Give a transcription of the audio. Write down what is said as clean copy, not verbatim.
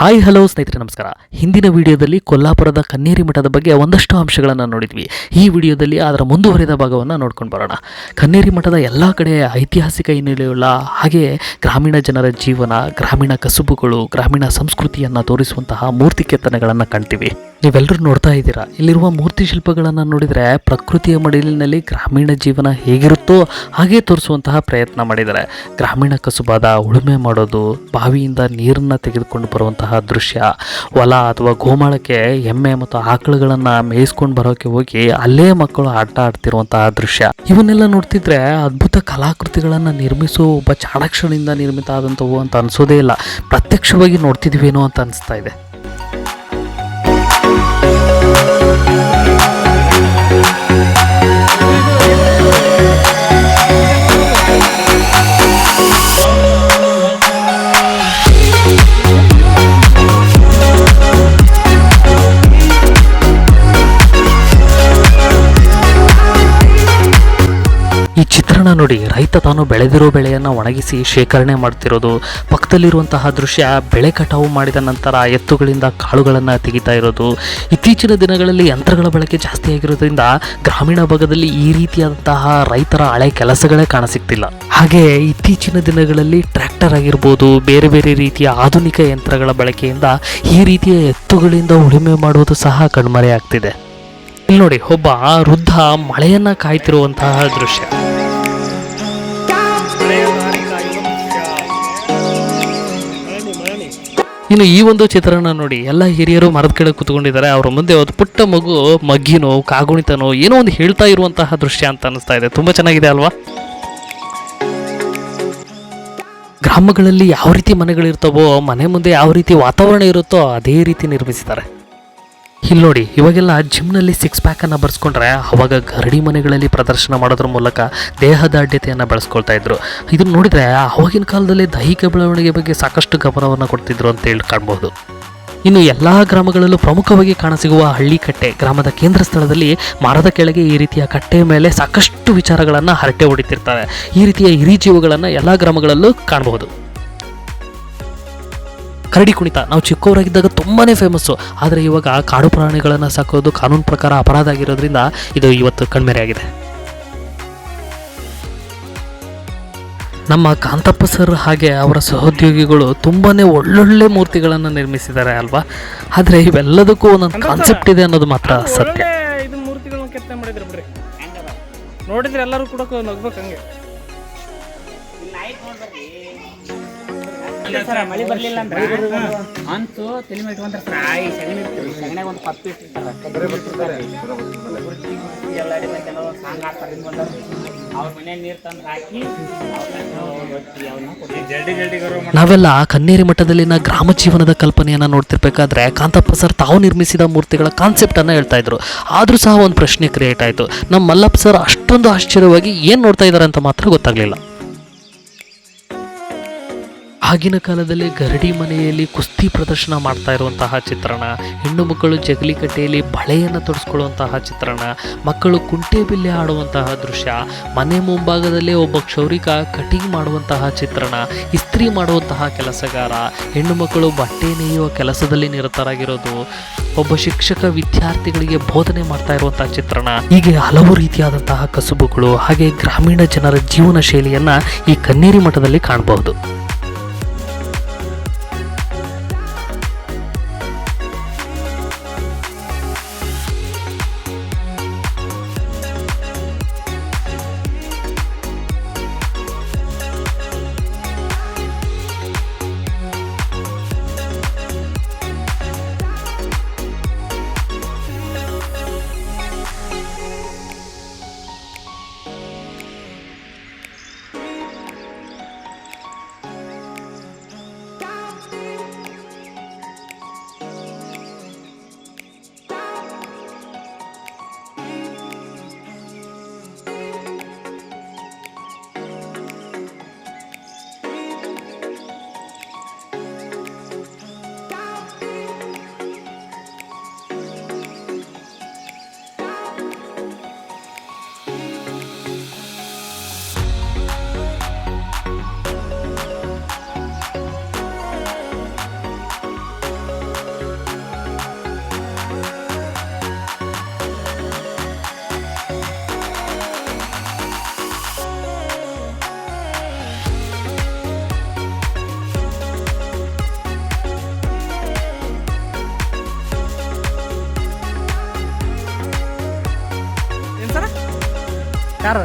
Hi hello ಸ್ನೇಹಿತರೆ ನಮಸ್ಕಾರ. ಹಿಂದಿನ ವಿಡಿಯೋದಲ್ಲಿ ಕೊಲ್ಲಾಪುರದ ಕನ್ನೇರಿ ಮಠದ ಬಗ್ಗೆ ಒಂದಷ್ಟು ಅಂಶಗಳನ್ನು ನೋಡಿದ್ವಿ. ಈ ವಿಡಿಯೋದಲ್ಲಿ ಅದರ ಮುಂದುವರಿದ ಭಾಗವನ್ನು ನೋಡ್ಕೊಂಡು ಬರೋಣ. ಕನ್ನೇರಿ ಮಠದ ಎಲ್ಲ ಕಡೆ ಐತಿಹಾಸಿಕ ಹಿನ್ನೆಲೆಯುಳ್ಳ ಹಾಗೆಯೇ ಗ್ರಾಮೀಣ ಜನರ ಜೀವನ, ಗ್ರಾಮೀಣ ಕಸುಬುಗಳು, ಗ್ರಾಮೀಣ ಸಂಸ್ಕೃತಿಯನ್ನು ತೋರಿಸುವಂತಹ ಮೂರ್ತಿ ಕೆತ್ತನೆಗಳನ್ನು ಕಾಣ್ತೀವಿ. ನೀವೆಲ್ಲರೂ ನೋಡ್ತಾ ಇದ್ದೀರಾ. ಇಲ್ಲಿರುವ ಮೂರ್ತಿ ಶಿಲ್ಪಗಳನ್ನು ನೋಡಿದರೆ ಪ್ರಕೃತಿಯ ಮಡಿಲಿನಲ್ಲಿ ಗ್ರಾಮೀಣ ಜೀವನ ಹೇಗಿರುತ್ತೋ ಹಾಗೆ ತೋರಿಸುವಂತಹ ಪ್ರಯತ್ನ ಮಾಡಿದ್ದಾರೆ. ಗ್ರಾಮೀಣ ಕಸುಬಾದ ಉಳುಮೆ ಮಾಡೋದು, ಬಾವಿಯಿಂದ ನೀರನ್ನು ತೆಗೆದುಕೊಂಡು ಬರುವಂತಹ ದೃಶ್ಯ, ಹೊಲ ಅಥವಾ ಗೋಮಾಳಕ್ಕೆ ಎಮ್ಮೆ ಮತ್ತು ಆಕಳುಗಳನ್ನು ಮೇಯಿಸ್ಕೊಂಡು ಬರೋಕೆ ಹೋಗಿ ಅಲ್ಲೇ ಮಕ್ಕಳು ಆಟ ಆಡ್ತಿರುವಂತಹ ದೃಶ್ಯ, ಇವನ್ನೆಲ್ಲ ನೋಡ್ತಿದ್ರೆ ಅದ್ಭುತ ಕಲಾಕೃತಿಗಳನ್ನು ನಿರ್ಮಿಸುವ ಒಬ್ಬ ಚಾಣಾಕ್ಷನಿಂದ ನಿರ್ಮಿತ ಆದಂಥವು ಅಂತ ಅನಿಸೋದೇ ಇಲ್ಲ. ಪ್ರತ್ಯಕ್ಷವಾಗಿ ನೋಡ್ತಿದ್ವೇನೋ ಅಂತ ಅನಿಸ್ತಾ ಇದೆ. ಈ ಚಿತ್ರಣ ನೋಡಿ, ರೈತ ತಾನು ಬೆಳೆದಿರೋ ಬೆಳೆಯನ್ನು ಒಣಗಿಸಿ ಶೇಖರಣೆ ಮಾಡ್ತಿರೋದು, ಪಕ್ಕದಲ್ಲಿರುವಂತಹ ದೃಶ್ಯ ಬೆಳೆ ಕಟಾವು ಮಾಡಿದ ನಂತರ ಎತ್ತುಗಳಿಂದ ಕಾಳುಗಳನ್ನು ತೆಗಿತಾ ಇರೋದು. ಇತ್ತೀಚಿನ ದಿನಗಳಲ್ಲಿ ಯಂತ್ರಗಳ ಬಳಕೆ ಜಾಸ್ತಿ ಆಗಿರೋದ್ರಿಂದ ಗ್ರಾಮೀಣ ಭಾಗದಲ್ಲಿ ಈ ರೀತಿಯಾದಂತಹ ರೈತರ ಹಳೆ ಕೆಲಸಗಳೇ ಕಾಣಸಿಗ್ತಿಲ್ಲ. ಹಾಗೆ ಇತ್ತೀಚಿನ ದಿನಗಳಲ್ಲಿ ಟ್ರ್ಯಾಕ್ಟರ್ ಆಗಿರ್ಬೋದು, ಬೇರೆ ಬೇರೆ ರೀತಿಯ ಆಧುನಿಕ ಯಂತ್ರಗಳ ಬಳಕೆಯಿಂದ ಈ ರೀತಿಯ ಎತ್ತುಗಳಿಂದ ಉಳುಮೆ ಮಾಡುವುದು ಸಹ ಕಣ್ಮರೆ ಆಗ್ತಿದೆ. ಇಲ್ಲಿ ನೋಡಿ, ಒಬ್ಬ ವೃದ್ಧ ಮಳೆಯನ್ನ ಕಾಯ್ತಿರುವಂತಹ ದೃಶ್ಯ. ಇನ್ನು ಈ ಒಂದು ಚಿತ್ರನ ನೋಡಿ, ಎಲ್ಲ ಹಿರಿಯರು ಮರದ ಕೆಳಗೆ ಕೂತ್ಕೊಂಡಿದ್ದಾರೆ. ಅವರ ಮುಂದೆ ಒಂದು ಪುಟ್ಟ ಮಗು ಮಗ್ಗಿನೋ ಕಾಗುಣಿತನೋ ಏನೋ ಒಂದು ಹೇಳ್ತಾ ಇರುವಂತಹ ದೃಶ್ಯ ಅಂತ ಅನಿಸ್ತಾ ಇದೆ. ತುಂಬಾ ಚೆನ್ನಾಗಿದೆ ಅಲ್ವಾ? ಗ್ರಾಮಗಳಲ್ಲಿ ಯಾವ ರೀತಿ ಮನೆಗಳಿರ್ತಾವೋ, ಮನೆ ಮುಂದೆ ಯಾವ ರೀತಿ ವಾತಾವರಣ ಇರುತ್ತೋ ಅದೇ ರೀತಿ ನಿರ್ಮಿಸಿದ್ದಾರೆ. ಇಲ್ಲಿ ನೋಡಿ, ಇವಾಗೆಲ್ಲ ಜಿಮ್ನಲ್ಲಿ 6 ಪ್ಯಾಕನ್ನು ಬರ್ಸ್ಕೊಂಡ್ರೆ ಅವಾಗ ಗರಡಿ ಮನೆಗಳಲ್ಲಿ ಪ್ರದರ್ಶನ ಮಾಡೋದ್ರ ಮೂಲಕ ದೇಹದಾಢ್ಯತೆಯನ್ನು ಬೆಳೆಸ್ಕೊಳ್ತಾ ಇದ್ರು. ಇದನ್ನು ನೋಡಿದರೆ ಆವಾಗಿನ ಕಾಲದಲ್ಲಿ ದೈಹಿಕ ಬೆಳವಣಿಗೆ ಬಗ್ಗೆ ಸಾಕಷ್ಟು ಗಮನವನ್ನು ಕೊಡ್ತಿದ್ರು ಅಂತ ಹೇಳಿ ಕಾಣ್ಬೋದು. ಇನ್ನು ಎಲ್ಲ ಗ್ರಾಮಗಳಲ್ಲೂ ಪ್ರಮುಖವಾಗಿ ಕಾಣಸಿಗುವ ಹಳ್ಳಿ ಕಟ್ಟೆ, ಗ್ರಾಮದ ಕೇಂದ್ರ ಸ್ಥಳದಲ್ಲಿ ಮರದ ಕೆಳಗೆ ಈ ರೀತಿಯ ಕಟ್ಟೆಯ ಮೇಲೆ ಸಾಕಷ್ಟು ವಿಚಾರಗಳನ್ನು ಹರಟೆ ಹೊಡಿತಿರ್ತಾರೆ. ಈ ರೀತಿಯ ಹಿರಿ ಜೀವಗಳನ್ನು ಎಲ್ಲ ಗ್ರಾಮಗಳಲ್ಲೂ ಕಾಣಬಹುದು. ಕರಡಿ ಕುಣಿತ ನಾವು ಚಿಕ್ಕವರಾಗಿದ್ದಾಗ ತುಂಬಾನೇ ಫೇಮಸ್ಸು. ಆದರೆ ಇವಾಗ ಕಾಡು ಪ್ರಾಣಿಗಳನ್ನು ಸಾಕೋದು ಕಾನೂನು ಪ್ರಕಾರ ಅಪರಾಧ ಆಗಿರೋದ್ರಿಂದ ಇದು ಇವತ್ತು ಕಣ್ಮೆರೆಯಾಗಿದೆ. ನಮ್ಮ ಕಾಂತಪ್ಪ ಸರ್ ಹಾಗೆ ಅವರ ಸಹೋದ್ಯೋಗಿಗಳು ತುಂಬಾನೇ ಒಳ್ಳೊಳ್ಳೆ ಮೂರ್ತಿಗಳನ್ನು ನಿರ್ಮಿಸಿದ್ದಾರೆ ಅಲ್ವಾ? ಆದರೆ ಇವೆಲ್ಲದಕ್ಕೂ ಒಂದೊಂದು ಕಾನ್ಸೆಪ್ಟ್ ಇದೆ ಅನ್ನೋದು ಮಾತ್ರ ಸತ್ಯ. ಇದು ಮೂರ್ತಿಗಳನ್ನ ಕೆತ್ತನೆ ಮಾಡಿದ್ರು ಬಿಡ್ರಿ, ನೋಡಿದ್ರೆ ಎಲ್ಲರೂ ಕೂಡ ನಗ್ಬೇಕು ಹಂಗೆ. ಮಳಿ ಬರ್ಲಿಲ್ಲ ಅಂದ್ರೆ ಅಂತೂ ತಲೆ ಮೇಲೆ ಇಟ್ಕೊಂಡ್ರೆ ಸಗಣಿಯಾಗ ಒಂದು ಪಪ್ಪಿ ಇಟ್ಟಿರ್ತಾರೆ, ಸಾಂಗ್ ಆಡ್ತಾರೆ. ಅವ್ರ ಮನೆ ನೀರು ತಂದು ಹಾಕಿ ನಾವೆಲ್ಲ ಕನ್ನೇರಿ ಮಠದಲ್ಲಿನ ಗ್ರಾಮ ಜೀವನದ ಕಲ್ಪನೆಯನ್ನು ನೋಡ್ತಿರ್ಬೇಕಾದ್ರೆ ಕಾಂತಪ್ಪ ಸರ್ ತಾವು ನಿರ್ಮಿಸಿದ ಮೂರ್ತಿಗಳ ಕಾನ್ಸೆಪ್ಟನ್ನು ಹೇಳ್ತಾ ಇದ್ರು. ಆದರೂ ಸಹ ಒಂದು ಪ್ರಶ್ನೆ ಕ್ರಿಯೇಟ್ ಆಯಿತು. ನಮ್ಮ ಮಲ್ಲಪ್ಪ ಸರ್ ಅಷ್ಟೊಂದು ಆಶ್ಚರ್ಯವಾಗಿ ಏನು ನೋಡ್ತಾ ಇದ್ದಾರೆ ಅಂತ ಮಾತ್ರ ಗೊತ್ತಾಗಲಿಲ್ಲ. ಆಗಿನ ಕಾಲದಲ್ಲಿ ಗರಡಿ ಮನೆಯಲ್ಲಿ ಕುಸ್ತಿ ಪ್ರದರ್ಶನ ಮಾಡ್ತಾ ಇರುವಂತಹ ಚಿತ್ರಣ, ಹೆಣ್ಣು ಮಕ್ಕಳು ಜಗಲಿ ಕಟ್ಟೆಯಲ್ಲಿ ಬಳೆಯನ್ನು ತೊಡಿಸ್ಕೊಳ್ಳುವಂತಹ ಚಿತ್ರಣ, ಮಕ್ಕಳು ಕುಂಟೆ ಬಿಲ್ಲೆ ಆಡುವಂತಹ ದೃಶ್ಯ, ಮನೆ ಮುಂಭಾಗದಲ್ಲೇ ಒಬ್ಬ ಕ್ಷೌರಿಕ ಕಟಿಂಗ್ ಮಾಡುವಂತಹ ಚಿತ್ರಣ, ಇಸ್ತ್ರಿ ಮಾಡುವಂತಹ ಕೆಲಸಗಾರ, ಹೆಣ್ಣು ಮಕ್ಕಳು ಬಟ್ಟೆ ನೇಯುವ ಕೆಲಸದಲ್ಲಿ ನಿರತರಾಗಿರೋದು, ಒಬ್ಬ ಶಿಕ್ಷಕ ವಿದ್ಯಾರ್ಥಿಗಳಿಗೆ ಬೋಧನೆ ಮಾಡ್ತಾ ಇರುವಂತಹ ಚಿತ್ರಣ, ಹೀಗೆ ಹಲವು ರೀತಿಯಾದಂತಹ ಕಸುಬುಗಳು ಹಾಗೆ ಗ್ರಾಮೀಣ ಜನರ ಜೀವನ ಶೈಲಿಯನ್ನ ಈ ಕನ್ನೇರಿ ಮಠದಲ್ಲಿ ಕಾಣಬಹುದು. ಕಾರ್